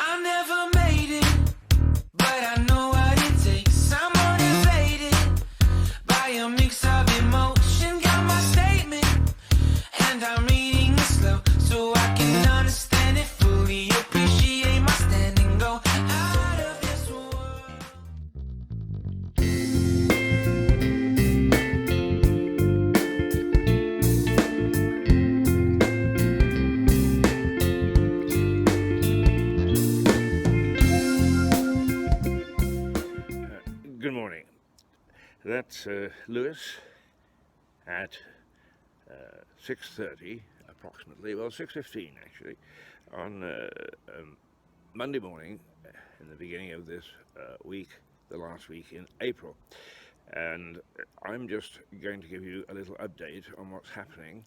I never made it, but I know what it takes. I'm motivated by a mix of emotion. Got my statement, and I'm reading it slow so I can understand it fully. Appreciate my standing, go out of this world. Good morning. That's Lewis at 6:30 approximately, well 6:15 actually, on Monday morning in the beginning of this week, the last week in April. And I'm just going to give you a little update on what's happening,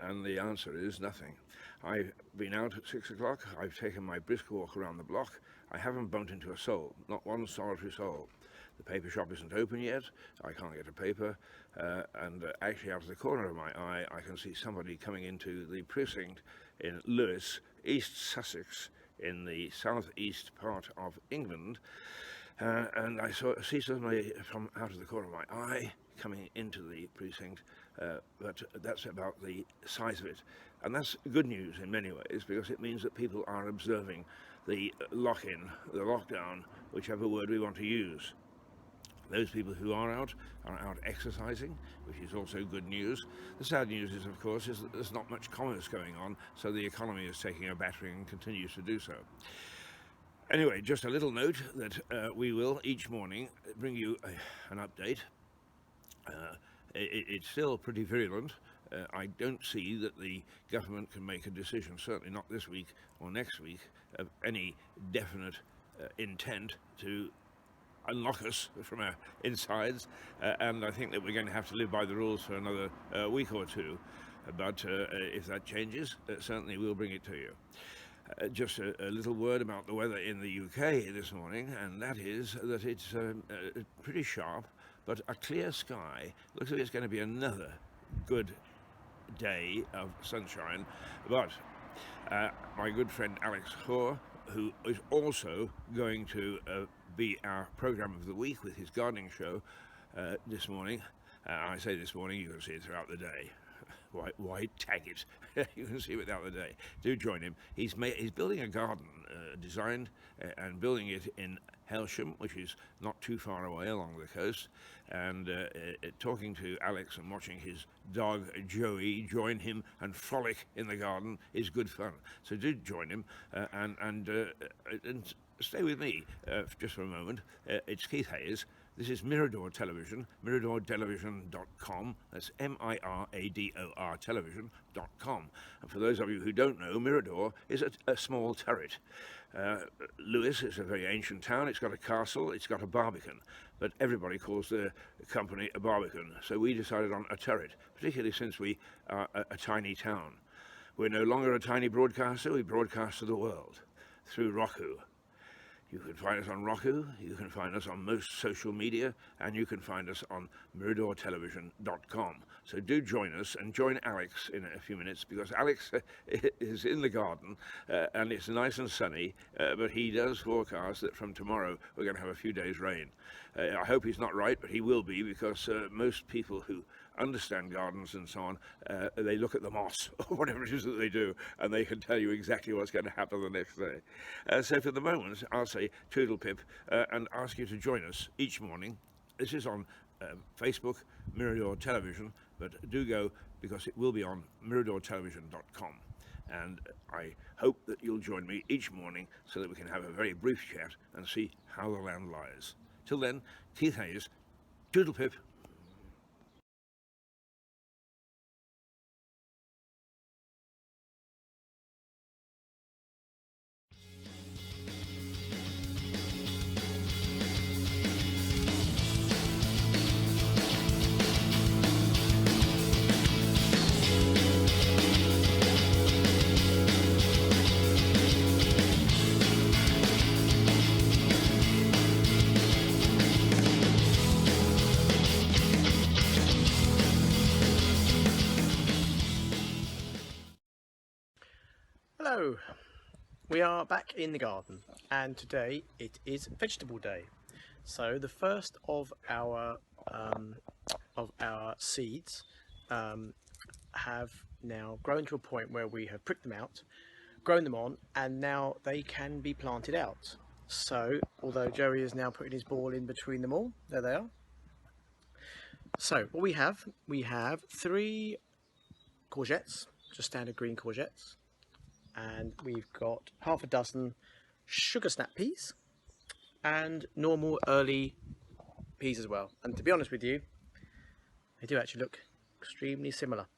and the answer is nothing. I've been out at 6 o'clock, I've taken my brisk walk around the block, I haven't bumped into a soul, not one solitary soul. The paper shop isn't open yet, I can't get a paper, and actually out of the corner of my eye I can see somebody coming into the precinct in Lewes, East Sussex, in the southeast part of England, and I see somebody from out of the corner of my eye coming into the precinct, but that's about the size of it. And that's good news in many ways, because it means that people are observing the lock-in, the lockdown, whichever word we want to use. Those people who are out exercising, which is also good news. The sad news is, of course, is that there's not much commerce going on, so the economy is taking a battering and continues to do so. Anyway, just a little note that we will each morning bring you an update. It's still pretty virulent. I don't see that the government can make a decision, certainly not this week or next week, of any definite intent to unlock us from our insides, and I think that we're going to have to live by the rules for another week or two. But if that changes, certainly we'll bring it to you. Just a little word about the weather in the UK this morning, and that is that it's pretty sharp, but a clear sky. Looks like it's going to be another good day of sunshine. But my good friend Alex Hoare, who is also going to be our program of the week with his gardening show this morning. I say this morning, you can see it throughout the day. Why tag it? You can see it throughout the day. Do join him. He's building a garden, designed and building it in Helsham, which is not too far away along the coast. And talking to Alex and watching his dog Joey join him and frolic in the garden is good fun. So do join him and stay with me just for a moment. It's Keith Hayes. This is Mirador Television, miradortelevision.com. That's MIRADOR television.com. And for those of you who don't know, Mirador is a small turret. Lewes is a very ancient town. It's got a castle, it's got a barbican, but everybody calls the company a barbican. So we decided on a turret, particularly since we are a tiny town. We're no longer a tiny broadcaster, we broadcast to the world through Roku. You can find us on Roku, you can find us on most social media, and you can find us on miradortelevision.com. So do join us, and join Alex in a few minutes, because Alex is in the garden, and it's nice and sunny, but he does forecast that from tomorrow we're going to have a few days rain. I hope he's not right, but he will be, because most people who understand gardens and so on, they look at the moss or whatever it is that they do, and they can tell you exactly what's going to happen the next day. So for the moment, I'll say toodle pip and ask you to join us each morning. This is on Facebook, Mirador Television, but do go, because it will be on miradortelevision.com. and I hope that you'll join me each morning so that we can have a very brief chat and see how the land lies. Till then, Keith Hayes, Toodle Pip. Hello, we are back in the garden and today it is vegetable day. So the first of our seeds have now grown to a point where we have pricked them out, grown them on, and now they can be planted out. So although Joey is now putting his ball in between them all, there they are. So what we have 3 courgettes, just standard green courgettes. And we've got half a dozen sugar snap peas and normal early peas as well. And to be honest with you, they do actually look extremely similar.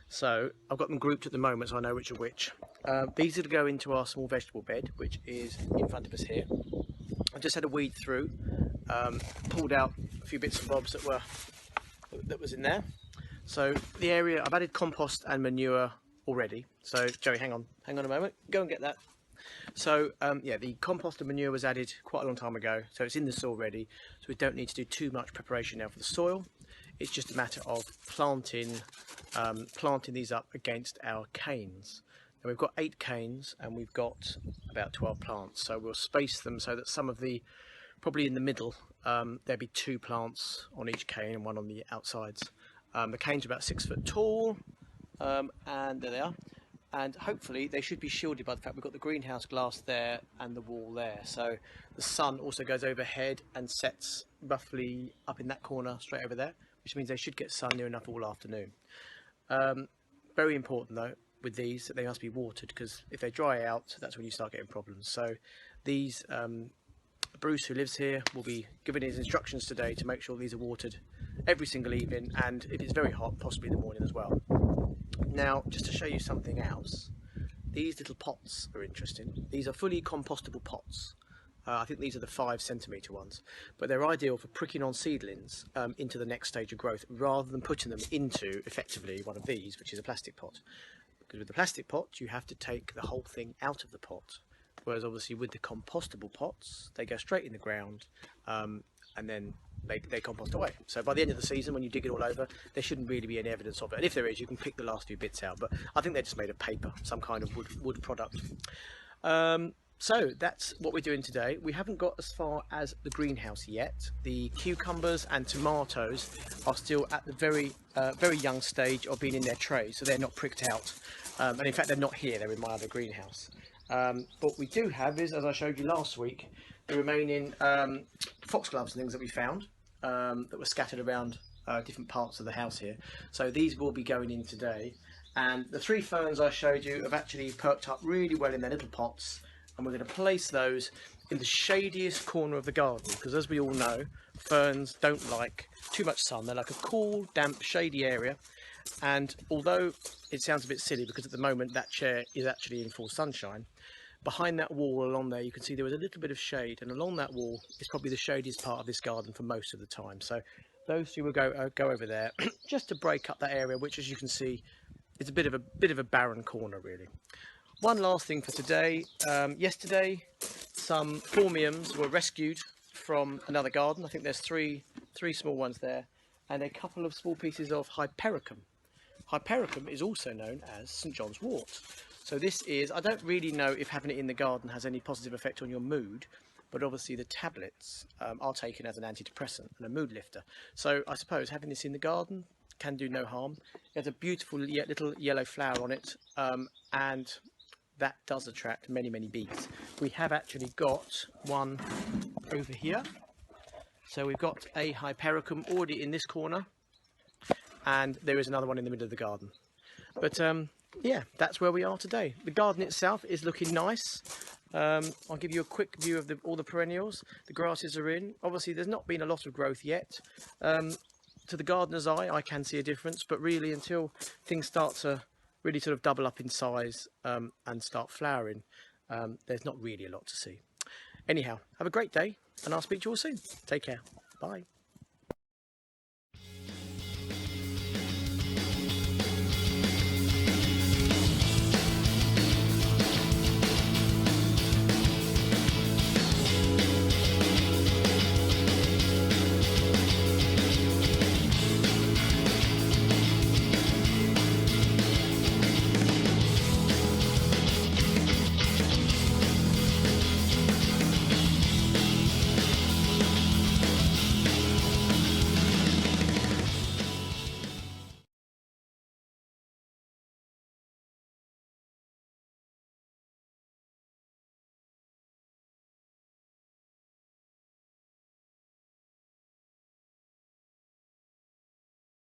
So I've got them grouped at the moment so I know which are which. These are to go into our small vegetable bed, which is in front of us here. I just had a weed through, pulled out a few bits and bobs that was in there. So the area, I've added compost and manure already. So Joey, hang on a moment, go and get that. So yeah, the compost and manure was added quite a long time ago, so it's in the soil ready, so we don't need to do too much preparation now for the soil. It's just a matter of planting these up against our canes. Now we've got 8 canes and we've got about 12 plants, so we'll space them so that some of the, probably in the middle, there'll be 2 plants on each cane and 1 on the outsides. The canes are about 6 foot tall, and there they are, and hopefully they should be shielded by the fact we've got the greenhouse glass there and the wall there, so the sun also goes overhead and sets roughly up in that corner straight over there, which means they should get sun near enough all afternoon. Very important though with these that they must be watered, because if they dry out, that's when you start getting problems. So these, Bruce, who lives here, will be giving his instructions today to make sure these are watered every single evening, and if it's very hot, possibly in the morning as well. Now, just to show you something else, these little pots are interesting. These are fully compostable pots. I think these are the 5 centimetre ones, but they're ideal for pricking on seedlings into the next stage of growth, rather than putting them into, effectively, one of these, which is a plastic pot. Because with the plastic pot, you have to take the whole thing out of the pot, whereas obviously with the compostable pots, they go straight in the ground, and then they compost away. So by the end of the season, when you dig it all over, there shouldn't really be any evidence of it. And if there is, you can pick the last few bits out. But I think they're just made of paper, some kind of wood product. So that's what we're doing today. We haven't got as far as the greenhouse yet. The cucumbers and tomatoes are still at the very young stage of being in their trays, so they're not pricked out. And in fact, they're not here, they're in my other greenhouse. What we do have is, as I showed you last week, the remaining foxgloves and things that we found that were scattered around different parts of the house here. So these will be going in today. And the 3 ferns I showed you have actually perked up really well in their little pots, and we're going to place those in the shadiest corner of the garden, because as we all know, ferns don't like too much sun. They're like a cool, damp, shady area. And although it sounds a bit silly, because at the moment that chair is actually in full sunshine, behind that wall along there you can see there was a little bit of shade, and along that wall is probably the shadiest part of this garden for most of the time. So those 2 will go over there just to break up that area, which, as you can see, is a bit of a barren corner really. One last thing for today. Yesterday some phormiums were rescued from another garden. I think there's three small ones there, and a couple of small pieces of hypericum. Hypericum is also known as St John's wort. So this is, I don't really know if having it in the garden has any positive effect on your mood, but obviously the tablets are taken as an antidepressant and a mood lifter. So I suppose having this in the garden can do no harm. It has a beautiful little yellow flower on it, and that does attract many bees. We have actually got one over here. So we've got a hypericum already in this corner, and there is another one in the middle of the garden. But yeah, that's where we are today. The garden itself is looking nice. I'll give you a quick view of all the perennials. The grasses are in. Obviously, there's not been a lot of growth yet. To the gardener's eye, I can see a difference, but really until things start to really sort of double up in size and start flowering, there's not really a lot to see. Anyhow, have a great day, and I'll speak to you all soon. Take care. Bye.